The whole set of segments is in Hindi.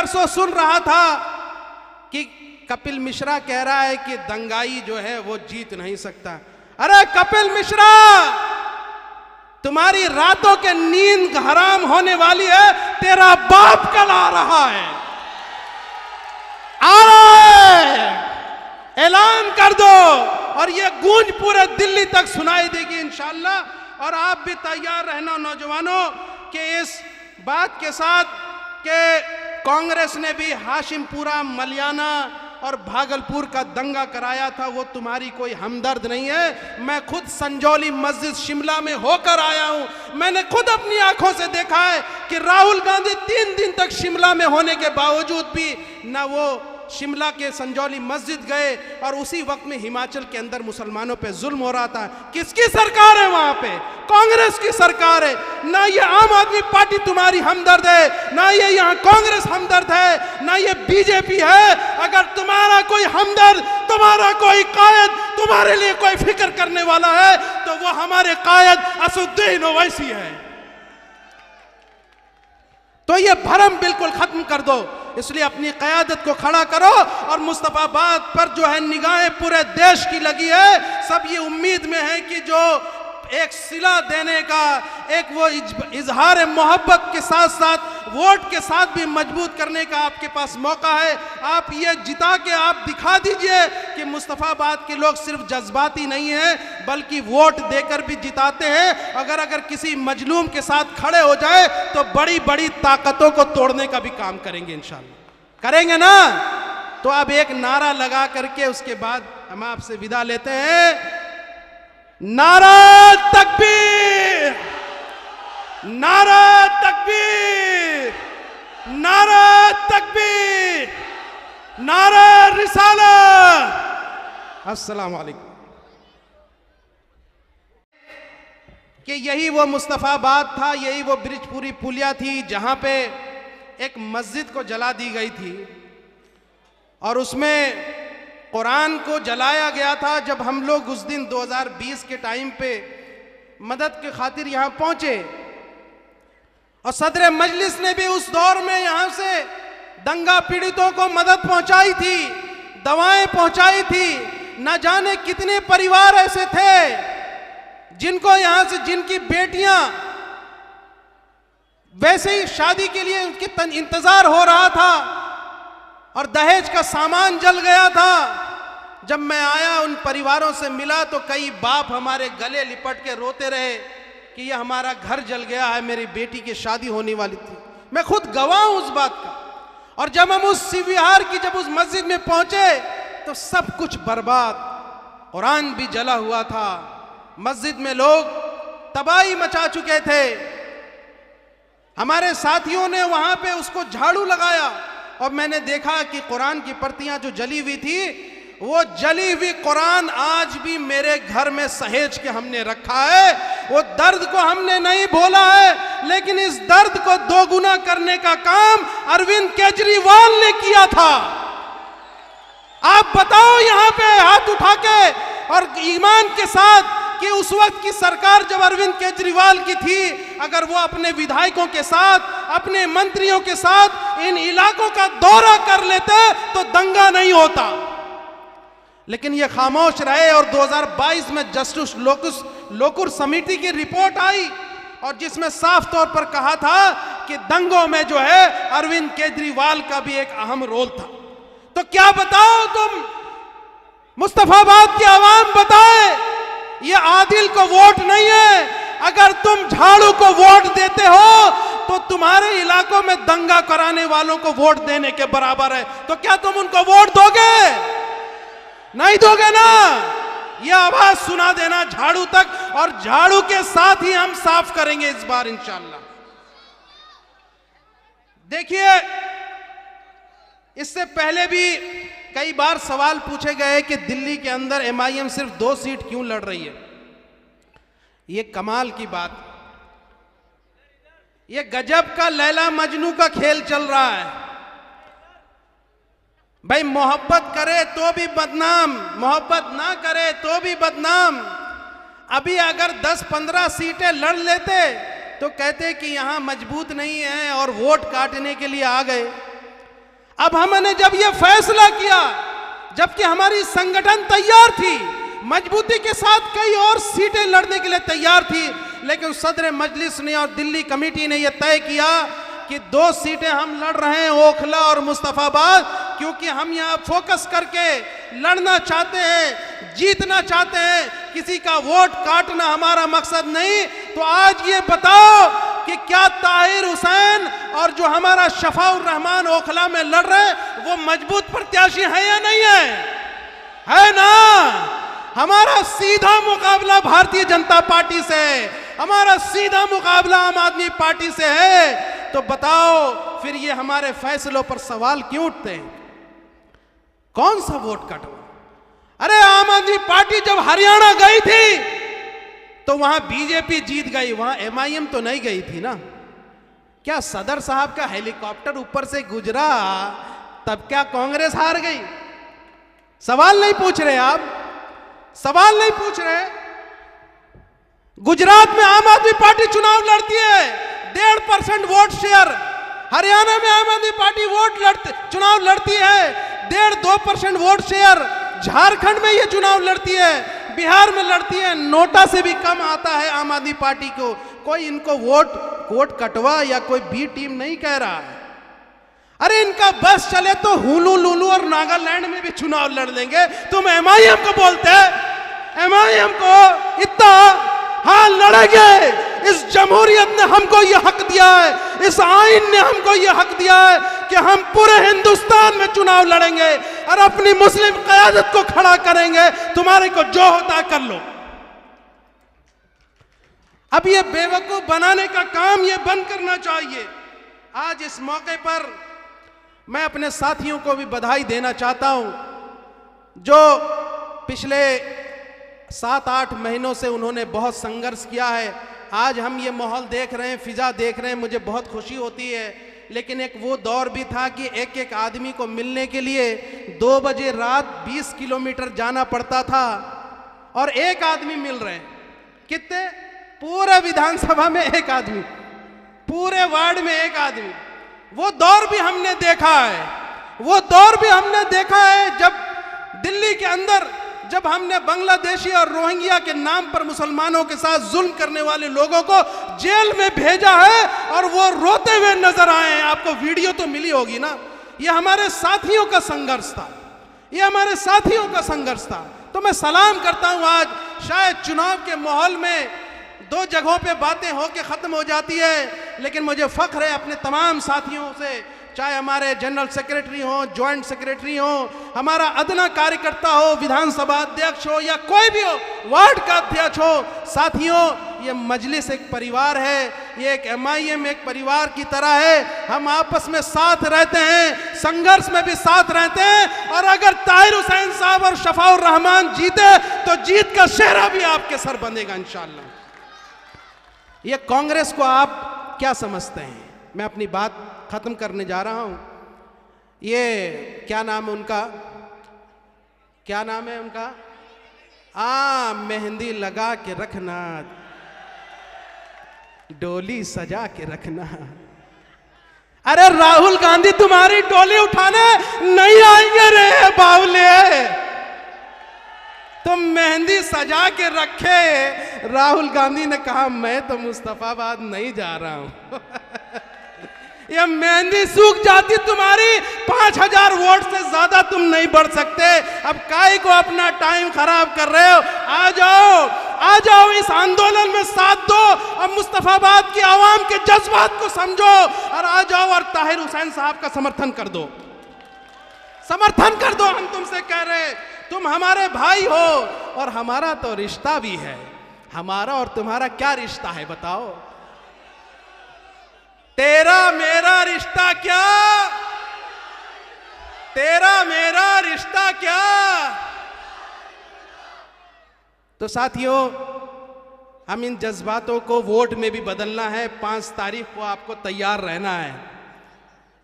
परसों सुन रहा था कि कपिल मिश्रा कह रहा है कि दंगाई जो है वो जीत नहीं सकता। अरे कपिल मिश्रा, तुम्हारी रातों के नींद हराम होने वाली है, तेरा बाप कल आ रहा है, आ रहा है, ऐलान कर दो और ये गूंज पूरे दिल्ली तक सुनाई देगी इंशाअल्लाह। और आप भी तैयार रहना नौजवानों कि इस बात के साथ कि कांग्रेस ने भी हाशिमपुरा, मलियाना और भागलपुर का दंगा कराया था, वो तुम्हारी कोई हमदर्द नहीं है। मैं खुद संजौली मस्जिद शिमला में होकर आया हूं, मैंने खुद अपनी आंखों से देखा है कि राहुल गांधी 3 दिन तक शिमला में होने के बावजूद भी ना वो शिमला के संजौली मस्जिद गए और उसी वक्त में हिमाचल के अंदर मुसलमानों पे जुल्म हो रहा था। किसकी सरकार है वहां पे? कांग्रेस की सरकार है। ना ये आम आदमी पार्टी तुम्हारी हमदर्द है, ना ये यहाँ कांग्रेस हमदर्द है, ना ये बीजेपी है। अगर तुम्हारा कोई हमदर्द, तुम्हारा कोई कायद, तुम्हारे लिए कोई फिक्र करने वाला है तो वो हमारे कायद असदुद्दीन ओवैसी है। तो ये भरम बिल्कुल खत्म कर दो, इसलिए अपनी क़यादत को खड़ा करो। और मुस्तफाबाद पर जो है निगाहें पूरे देश की लगी है। सब ये उम्मीद में है कि जो एक सिला देने का, एक वो इजहार मोहब्बत के साथ साथ वोट के साथ भी मजबूत करने का आपके पास मौका है। आप ये जिता के आप दिखा दीजिए कि मुस्तफाबाद के लोग सिर्फ जज्बाती नहीं हैं बल्कि वोट देकर भी जिताते हैं। अगर किसी मजलूम के साथ खड़े हो जाए तो बड़ी बड़ी ताकतों को तोड़ने का भी काम करेंगे इंशाअल्लाह। करेंगे ना? तो अब एक नारा लगा करके उसके बाद हम आपसे विदा लेते हैं। नारा तकबीर, नारा तकबीर, नारा तकबीर, नारा रिसालत। अस्सलाम वालेकुम। कि यही वो मुस्तफाबाद था, यही वो ब्रिजपुरी पुलिया थी जहां पे एक मस्जिद को जला दी गई थी और उसमें कुरान को जलाया गया था। जब हम लोग उस दिन 2020 के टाइम पे मदद के खातिर यहाँ पहुँचे और सदर मजलिस ने भी उस दौर में यहाँ से दंगा पीड़ितों को मदद पहुँचाई थी, दवाएं पहुँचाई थी। न जाने कितने परिवार ऐसे थे जिनको यहाँ से, जिनकी बेटियाँ वैसे ही शादी के लिए उनकी इंतजार हो रहा था और दहेज का सामान जल गया था। जब मैं आया उन परिवारों से मिला तो कई बाप हमारे गले लिपट के रोते रहे कि ये हमारा घर जल गया है, मेरी बेटी की शादी होने वाली थी। मैं खुद गवाह हूं उस बात का। और जब हम उस शिविहार की जब उस मस्जिद में पहुंचे तो सब कुछ बर्बाद, कुरान भी जला हुआ था, मस्जिद में लोग तबाही मचा चुके थे। हमारे साथियों ने वहां पे उसको झाड़ू लगाया और मैंने देखा कि कुरान की प्रतियां जो जली हुई थी, वो जली हुई कुरान आज भी मेरे घर में सहेज के हमने रखा है। वो दर्द को हमने नहीं भूला है, लेकिन इस दर्द को दोगुना करने का काम अरविंद केजरीवाल ने किया था। आप बताओ यहाँ पे हाथ उठा के और ईमान के साथ कि उस वक्त की सरकार जब अरविंद केजरीवाल की थी, अगर वो अपने विधायकों के साथ, अपने मंत्रियों के साथ इन इलाकों का दौरा कर लेते तो दंगा नहीं होता। लेकिन ये खामोश रहे और 2022 में जस्टिस लोकुर समिति की रिपोर्ट आई और जिसमें साफ तौर पर कहा था कि दंगों में जो है अरविंद केजरीवाल का भी एक अहम रोल था। तो क्या बताओ तुम, मुस्तफाबाद की आवाम बताए, ये आदिल को वोट नहीं है। अगर तुम झाड़ू को वोट देते हो तो तुम्हारे इलाकों में दंगा कराने वालों को वोट देने के बराबर है। तो क्या तुम उनको वोट दोगे? नहीं दोगे ना? ये आवाज सुना देना झाड़ू तक, और झाड़ू के साथ ही हम साफ करेंगे इस बार इंशाअल्लाह। देखिए, इससे पहले भी कई बार सवाल पूछे गए कि दिल्ली के अंदर एमआईएम सिर्फ 2 सीट क्यों लड़ रही है। ये कमाल की बात, ये गजब का लैला मजनू का खेल चल रहा है। भाई मोहब्बत करे तो भी बदनाम, मोहब्बत ना करे तो भी बदनाम। अभी अगर 10-15 सीटें लड़ लेते तो कहते कि यहां मजबूत नहीं है और वोट काटने के लिए आ गए। अब हमने जब यह फैसला किया, जबकि हमारी संगठन तैयार थी, मजबूती के साथ कई और सीटें लड़ने के लिए तैयार थी, लेकिन सदर मजलिस ने और दिल्ली कमेटी ने यह तय किया कि 2 सीटें हम लड़ रहे हैं, ओखला और मुस्तफाबाद, क्योंकि हम यहाँ फोकस करके लड़ना चाहते हैं, जीतना चाहते हैं, किसी का वोट काटना हमारा मकसद नहीं। तो आज ये बताओ कि क्या ताहिर हुसैन और जो हमारा शफाउर रहमान ओखला में लड़ रहे हैं वो मजबूत प्रत्याशी है या नहीं है? है ना? हमारा सीधा मुकाबला भारतीय जनता पार्टी से है, हमारा सीधा मुकाबला आम आदमी पार्टी से है। तो बताओ फिर ये हमारे फैसलों पर सवाल क्यों उठते हैं? कौन सा वोट कटवा? अरे आम आदमी पार्टी जब हरियाणा गई थी तो वहां बीजेपी जीत गई, वहां एमआईएम तो नहीं गई थी ना। क्या सदर साहब का हेलीकॉप्टर ऊपर से गुजरा तब क्या कांग्रेस हार गई? सवाल नहीं पूछ रहे आप, सवाल नहीं पूछ रहे। गुजरात में आम आदमी पार्टी चुनाव लड़ती है, 1.5% वोट शेयर। हरियाणा में आम आदमी पार्टी चुनाव लड़ती है, 1.5-2% वोट शेयर। झारखंड में ये चुनाव लड़ती है, बिहार में लड़ती है, नोटा से भी कम आता है आम आदमी पार्टी को। कोई इनको वोट कटवा या कोई बी टीम नहीं कह रहा है। अरे इनका बस चले तो हुलू लुलू और नागालैंड में भी चुनाव लड़ लेंगे। तुम एमआईएम को बोलते हैं, एमआईएम को इतना हाँ लड़ेंगे। इस जमहूरियत ने हमको यह हक दिया है, इस आइन ने हमको यह हक दिया है कि हम पूरे हिंदुस्तान में चुनाव लड़ेंगे और अपनी मुस्लिम क़यादत को खड़ा करेंगे। तुम्हारे को जो होता है कर लो। अब ये बेवकूफ बनाने का काम ये बंद करना चाहिए। आज इस मौके पर मैं अपने साथियों को भी बधाई देना चाहता हूं, जो पिछले 7-8 महीनों से उन्होंने बहुत संघर्ष किया है। आज हम ये माहौल देख रहे हैं, फिजा देख रहे हैं, मुझे बहुत खुशी होती है। लेकिन एक वो दौर भी था कि एक एक आदमी को मिलने के लिए 2 बजे रात 20 किलोमीटर जाना पड़ता था, और एक आदमी मिल रहे हैं। कितने? पूरे विधानसभा में एक आदमी, पूरे वार्ड में एक आदमी। वो दौर भी हमने देखा है, वो दौर भी हमने देखा है जब दिल्ली के अंदर जब हमने बांग्लादेशी और रोहिंग्या के नाम पर मुसलमानों के साथ जुल्म करने वाले लोगों को जेल में भेजा है और वो रोते हुए नजर आए हैं। आपको वीडियो तो मिली होगी ना। ये हमारे साथियों का संघर्ष था, ये हमारे साथियों का संघर्ष था। तो मैं सलाम करता हूं। आज शायद चुनाव के माहौल में 2 जगहों पे बातें होके खत्म हो जाती है, लेकिन मुझे फख्र है अपने तमाम साथियों से, चाहे हमारे जनरल सेक्रेटरी हो, ज्वाइंट सेक्रेटरी हो, हमारा अदना कार्यकर्ता हो, विधानसभा अध्यक्ष हो या कोई भी हो, वार्ड का अध्यक्ष हो। साथियों, ये मजलिस एक परिवार है, ये एक एमआईएम एक परिवार की तरह है। हम आपस में साथ रहते हैं, संघर्ष में भी साथ रहते हैं। और अगर ताहिर हुसैन साहब और शफाउर रहमान जीते तो जीत का सेहरा भी आपके सर बंधेगा इंशाअल्लाह। ये कांग्रेस को आप क्या समझते हैं? मैं अपनी बात खत्म करने जा रहा हूं। ये क्या नाम है उनका, क्या नाम है उनका? मेहंदी लगा के रखना, डोली सजा के रखना। अरे राहुल गांधी तुम्हारी डोली उठाने नहीं आएंगे रे बावले। तुम मेहंदी सजा के रखे। राहुल गांधी ने कहा मैं तो मुस्तफाबाद नहीं जा रहा हूं। ये मेहंदी सूख जाती तुम्हारी, 5000 वोट से ज्यादा तुम नहीं बढ़ सकते। अब काहे को अपना टाइम खराब कर रहे हो? आ जाओ, आ जाओ, इस आंदोलन में साथ दो और मुस्तफाबाद की आवाम के जज्बात को समझो और आ जाओ और ताहिर हुसैन साहब का समर्थन कर दो, समर्थन कर दो। हम तुमसे कह रहे, तुम हमारे भाई हो और हमारा तो रिश्ता भी है। हमारा और तुम्हारा क्या रिश्ता है बताओ? तेरा मेरा रिश्ता क्या? तेरा मेरा रिश्ता क्या? तो साथियों, हम इन जज्बातों को वोट में भी बदलना है। 5 तारीख को आपको तैयार रहना है।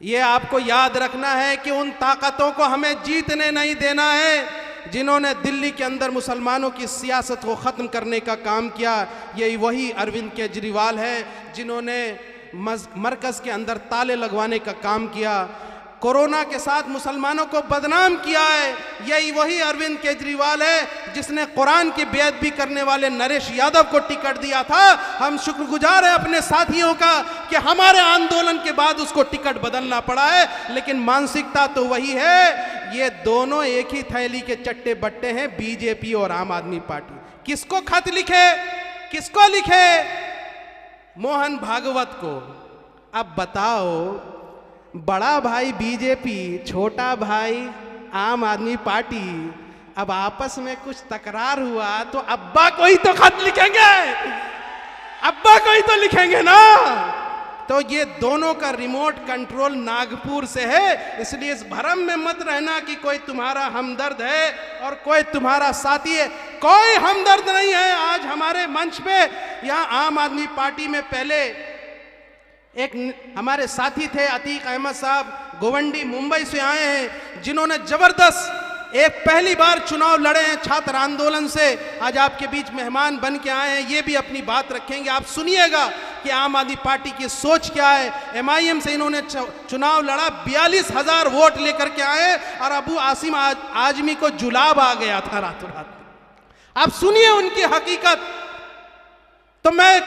ये आपको याद रखना है कि उन ताकतों को हमें जीतने नहीं देना है जिन्होंने दिल्ली के अंदर मुसलमानों की सियासत को ख़त्म करने का काम किया। यही वही अरविंद केजरीवाल है जिन्होंने मरकज़ के अंदर ताले लगवाने का काम किया। कोरोना के साथ मुसलमानों को बदनाम किया है, यही वही अरविंद केजरीवाल है जिसने कुरान की बेअदबी भी करने वाले नरेश यादव को टिकट दिया था। हम शुक्रगुजार हैं अपने साथियों का कि हमारे आंदोलन के बाद उसको टिकट बदलना पड़ा है, लेकिन मानसिकता तो वही है। ये दोनों एक ही थैली के चट्टे बट्टे हैं, बीजेपी और आम आदमी पार्टी। किसको खत लिखे, किसको लिखे? मोहन भागवत को। अब बताओ, बड़ा भाई बीजेपी, छोटा भाई आम आदमी पार्टी, अब आपस में कुछ तकरार हुआ तो अब्बा को ही तो खत लिखेंगे, अब्बा को ही तो लिखेंगे ना। तो ये दोनों का रिमोट कंट्रोल नागपुर से है, इसलिए इस भ्रम में मत रहना कि कोई तुम्हारा हमदर्द है और कोई तुम्हारा साथी है। कोई हमदर्द नहीं है। आज हमारे मंच पे यहाँ आम आदमी पार्टी में पहले एक हमारे साथी थे अतीक अहमद साहब, गोवंडी मुंबई से आए हैं, जिन्होंने जबरदस्त एक पहली बार चुनाव लड़े हैं छात्र आंदोलन से, आज आपके बीच मेहमान बन के आए हैं। ये भी अपनी बात रखेंगे, आप सुनिएगा कि आम आदमी पार्टी की सोच क्या है। MIM से इन्होंने चुनाव लड़ा, 42,000 वोट लेकर के आए और अबू आसिम आजमी को जुलाब आ गया था रातों रात। आप सुनिए उनकी हकीकत। तो मैं